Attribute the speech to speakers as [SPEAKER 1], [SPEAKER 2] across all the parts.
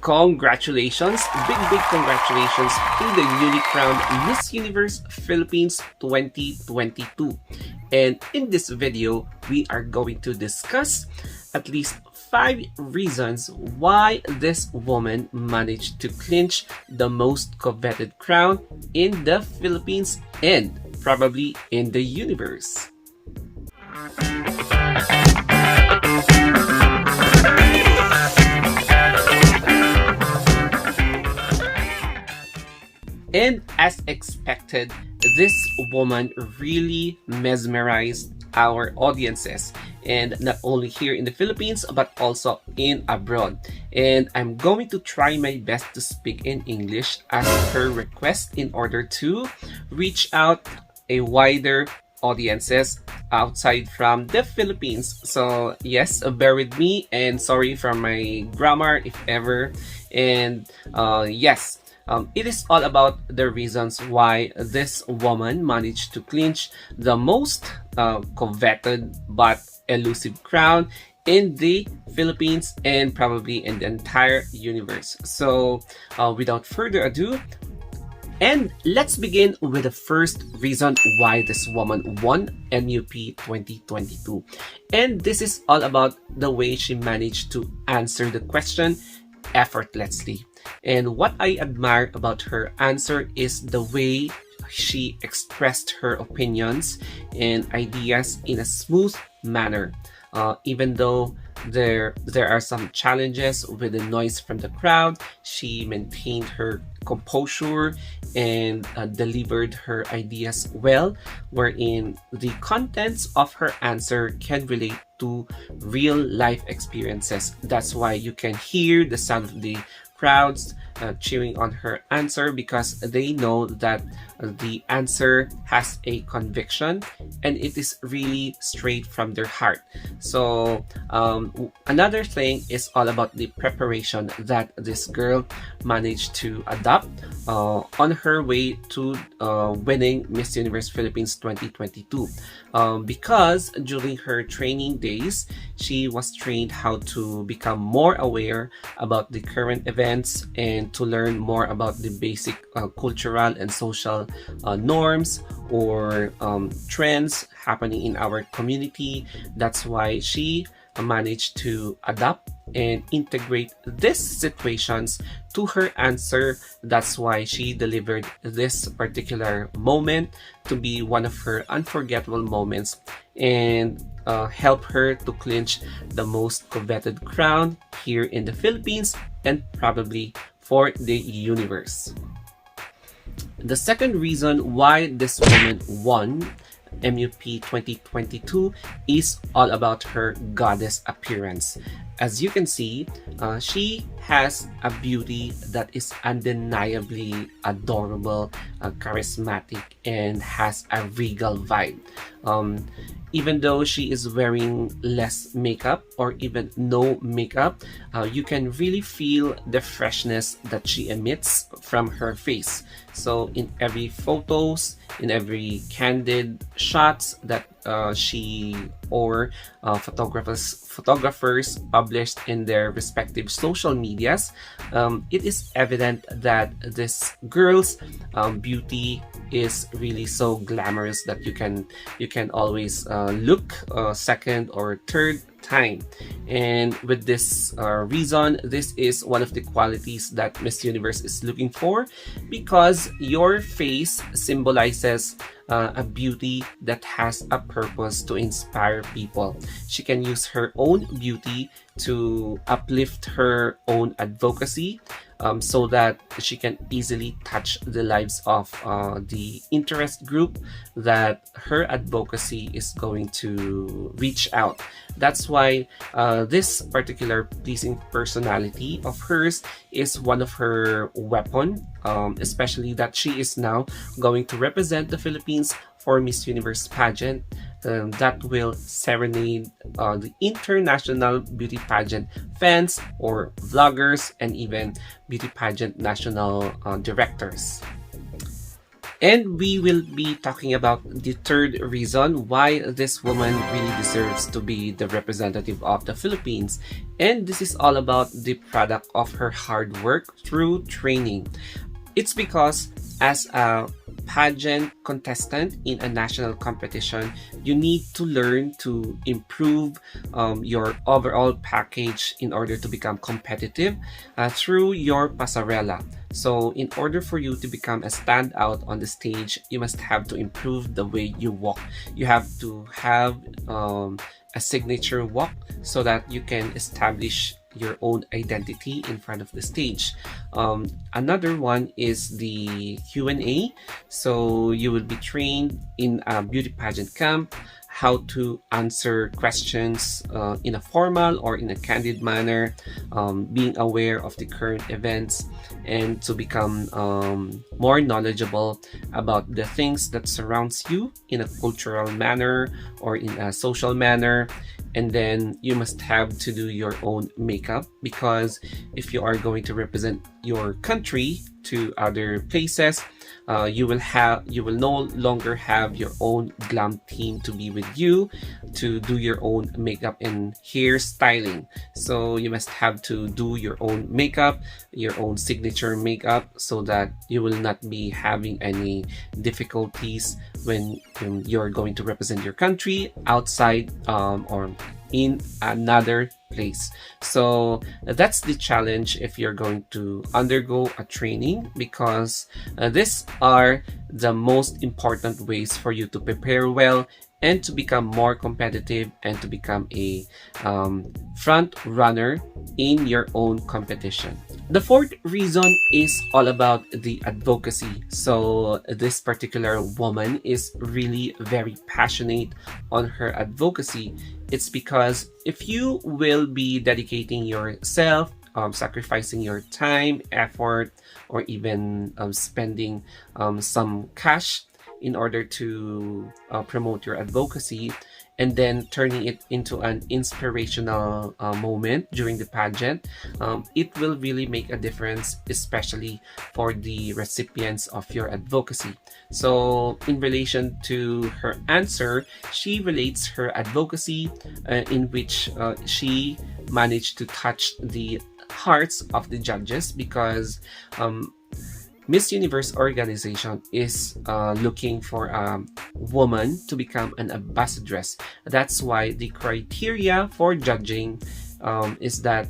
[SPEAKER 1] Congratulations, big congratulations to the newly crowned Miss Universe Philippines 2022. And in this video, we are going to discuss at least 5 reasons why this woman managed to clinch the most coveted crown in the Philippines and probably in the universe. And as expected, this woman really mesmerized our audiences, and not only here in the Philippines but also in abroad. And I'm going to try my best to speak in English as per request in order to reach out a wider audiences outside from the Philippines. So yes, bear with me and sorry for my grammar if ever. And yes, it is all about the reasons why this woman managed to clinch the most coveted but elusive crown in the Philippines and probably in the entire universe. So without further ado, and let's begin with the first reason why this woman won MUP 2022. And this is all about the way she managed to answer the question effortlessly. And what I admire about her answer is the way she expressed her opinions and ideas in a smooth manner. Even though there are some challenges with the noise from the crowd, she maintained her composure and delivered her ideas well, wherein the contents of her answer can relate to real life experiences. That's why you can hear the sound of the crowds cheering on her answer, because they know that the answer has a conviction and it is really straight from their heart. So another thing is all about the preparation that this girl managed to adopt on her way to winning Miss Universe Philippines 2022, because during her training days she was trained how to become more aware about the current events and to learn more about the basic cultural and social norms or trends happening in our community. That's why she managed to adapt and integrate these situations to her answer. That's why she delivered this particular moment to be one of her unforgettable moments and help her to clinch the most coveted crown here in the Philippines and probably for the universe. The second reason why this woman won MUP 2022 is all about her goddess appearance. As you can see, she has a beauty that is undeniably adorable, charismatic, and has a regal vibe. Even though she is wearing less makeup or even no makeup, you can really feel the freshness that she emits from her face. So in every photos, in every candid shots that she or photographers published in their respective social medias, it is evident that this girl's beauty is really so glamorous that you can always look second or third time. And with this reason, this is one of the qualities that Miss Universe is looking for, because your face symbolizes a beauty that has a purpose to inspire people. She can use her own beauty to uplift her own advocacy, so that she can easily touch the lives of the interest group that her advocacy is going to reach out. That's why this particular pleasing personality of hers is one of her weapon, especially that she is now going to represent the Philippines for Miss Universe pageant that will serenade the international beauty pageant fans or vloggers and even beauty pageant national directors. And we will be talking about the third reason why this woman really deserves to be the representative of the Philippines. And this is all about the product of her hard work through training. It's because as a pageant contestant in a national competition, you need to learn to improve your overall package in order to become competitive through your pasarela. So in order for you to become a standout on the stage, you must have to improve the way you walk. You have to have a signature walk so that you can establish your own identity in front of the stage. Another one is the Q&A. So you will be trained in a beauty pageant camp how to answer questions in a formal or in a candid manner, being aware of the current events, and to become more knowledgeable about the things that surrounds you in a cultural manner or in a social manner. And then you must have to do your own makeup, because if you are going to represent your country to other places, you will no longer have your own glam team to be with you to do your own makeup and hair styling. So you must have to do your own makeup, your own signature makeup, so that you will not be having any difficulties when you're going to represent your country outside or in another place. So that's the challenge if you're going to undergo a training, because these are the most important ways for you to prepare well and to become more competitive and to become a front runner in your own competition. The fourth reason is all about the advocacy. So this particular woman is really very passionate on her advocacy. It's because if you will be dedicating yourself, sacrificing your time, effort, or even spending some cash in order to promote your advocacy, and then turning it into an inspirational moment during the pageant, it will really make a difference, especially for the recipients of your advocacy. So in relation to her answer, she relates her advocacy in which she managed to touch the hearts of the judges, because Miss Universe organization is looking for a woman to become an ambassadress. That's why the criteria for judging is that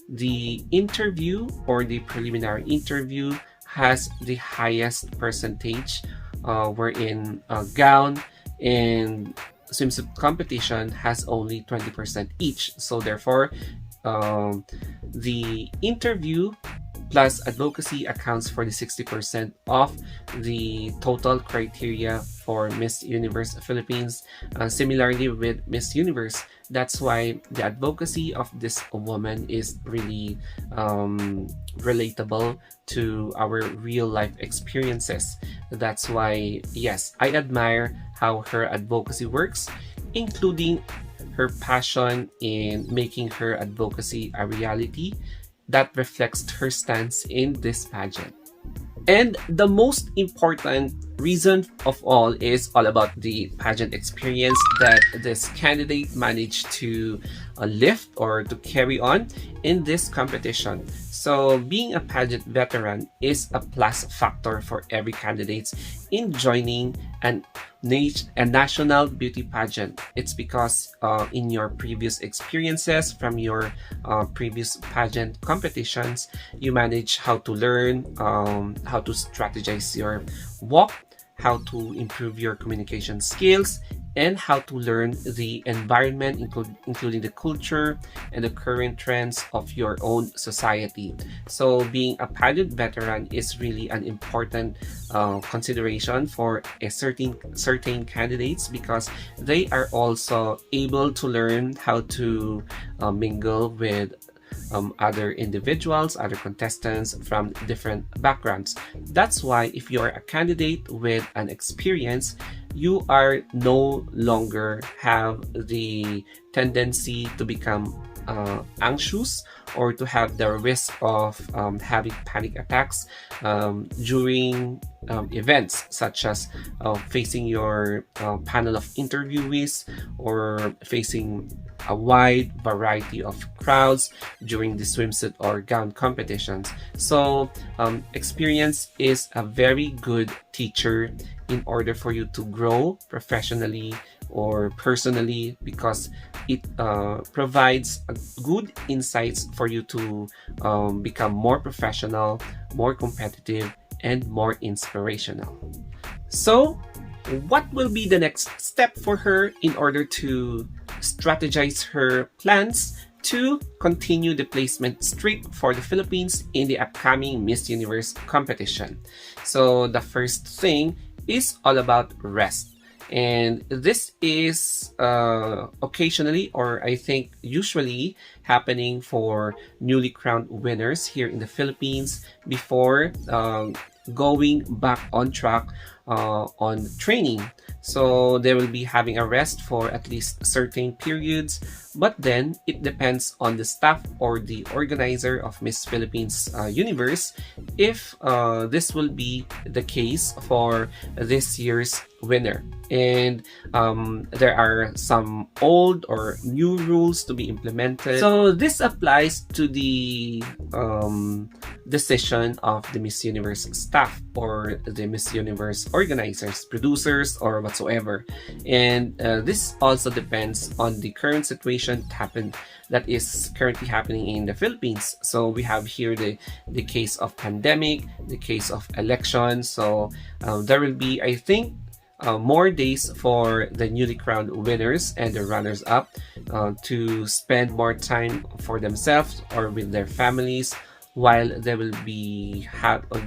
[SPEAKER 1] the interview or the preliminary interview has the highest percentage, wherein a gown and swimsuit competition has only 20% each. So therefore, the interview plus advocacy accounts for the 60% of the total criteria for Miss Universe Philippines. Similarly with Miss Universe, that's why the advocacy of this woman is really relatable to our real life experiences. That's why, yes, I admire how her advocacy works, including her passion in making her advocacy a reality that reflects her stance in this pageant. And the most important reason of all is all about the pageant experience that this candidate managed to lift or to carry on in this competition. So being a pageant veteran is a plus factor for every candidate in joining a national beauty pageant. It's because in your previous experiences from your previous pageant competitions, you manage how to learn, how to strategize your walk, how to improve your communication skills, and how to learn the environment, including the culture and the current trends of your own society. So being a pageant veteran is really an important consideration for a certain candidates, because they are also able to learn how to mingle with other individuals, other contestants from different backgrounds. That's why if you are a candidate with an experience, you are no longer have the tendency to become anxious or to have the risk of having panic attacks during events such as facing your panel of interviewees or facing a wide variety of crowds during the swimsuit or gown competitions. So experience is a very good teacher in order for you to grow professionally or personally, because it provides good insights for you to become more professional, more competitive, and more inspirational. So what will be the next step for her in order to strategize her plans to continue the placement streak for the Philippines in the upcoming Miss Universe competition? So the first thing is all about rest. And this is occasionally, or I think usually, happening for newly crowned winners here in the Philippines before going back on track on training. So they will be having a rest for at least certain periods, but then it depends on the staff or the organizer of Miss Philippines Universe if this will be the case for this year's winner. And there are some old or new rules to be implemented. So this applies to the decision of the Miss Universe staff or the Miss Universe organizers, producers, or whatsoever. And this also depends on the current situation that is currently happening in the Philippines. So we have here the case of pandemic, the case of election. So there will be, I think, more days for the newly crowned winners and the runners-up to spend more time for themselves or with their families, while they will be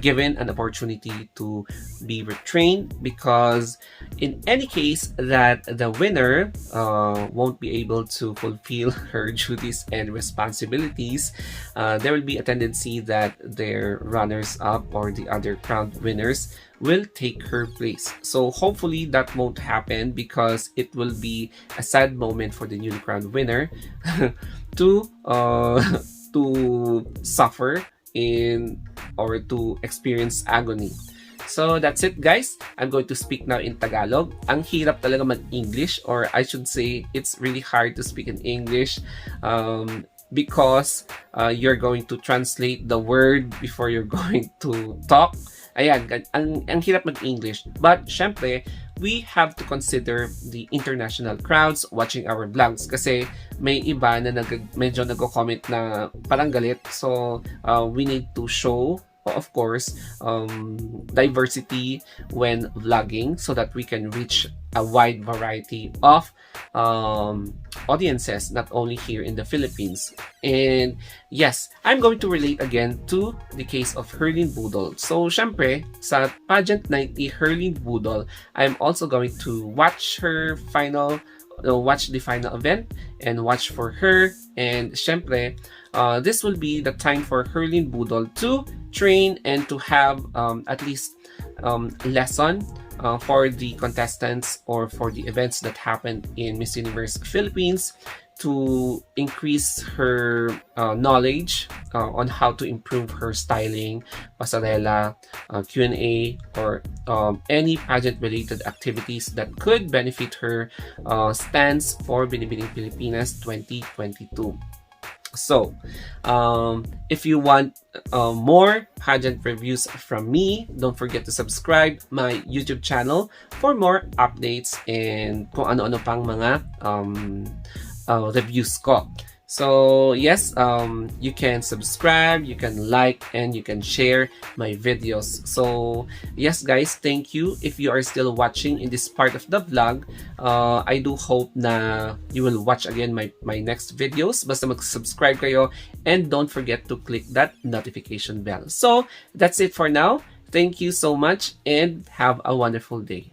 [SPEAKER 1] given an opportunity to be retrained, because in any case that the winner won't be able to fulfill her duties and responsibilities, there will be a tendency that their runners-up or the other crowned winners will take her place. So hopefully that won't happen, because it will be a sad moment for the newly crowned winner to suffer in or to experience agony. So that's it, guys. I'm going to speak now in Tagalog. Ang hirap talaga mag-English, or I should say it's really hard to speak in English because you're going to translate the word before you're going to talk. Ayan, ang hirap mag-English. But syempre, we have to consider the international crowds watching our vlogs, kasi may iba na medyo nagko-comment na parang galit. So we need to show, of course, diversity when vlogging so that we can reach a wide variety of audiences, not only here in the Philippines. And yes, I'm going to relate again to the case of Herlin Budol. So syempre, sa Pageant 90 Herlin Budol, I'm also going to watch her watch the final event and watch for her. And syempre, this will be the time for Herlin Budol to train and to have at least lesson for the contestants or for the events that happened in Miss Universe Philippines, to increase her knowledge on how to improve her styling, pasarela, Q&A, or any pageant-related activities that could benefit her stance for Binibining Pilipinas 2022. So, if you want more pageant reviews from me, don't forget to subscribe my YouTube channel for more updates and kung ano-ano pang mga reviews ko. So yes, you can subscribe, you can like, and you can share my videos. So yes, guys, thank you if you are still watching in this part of the vlog. I do hope na you will watch again my next videos. Basta mag-subscribe kayo, and don't forget to click that notification bell. So that's it for now. Thank you so much, and have a wonderful day.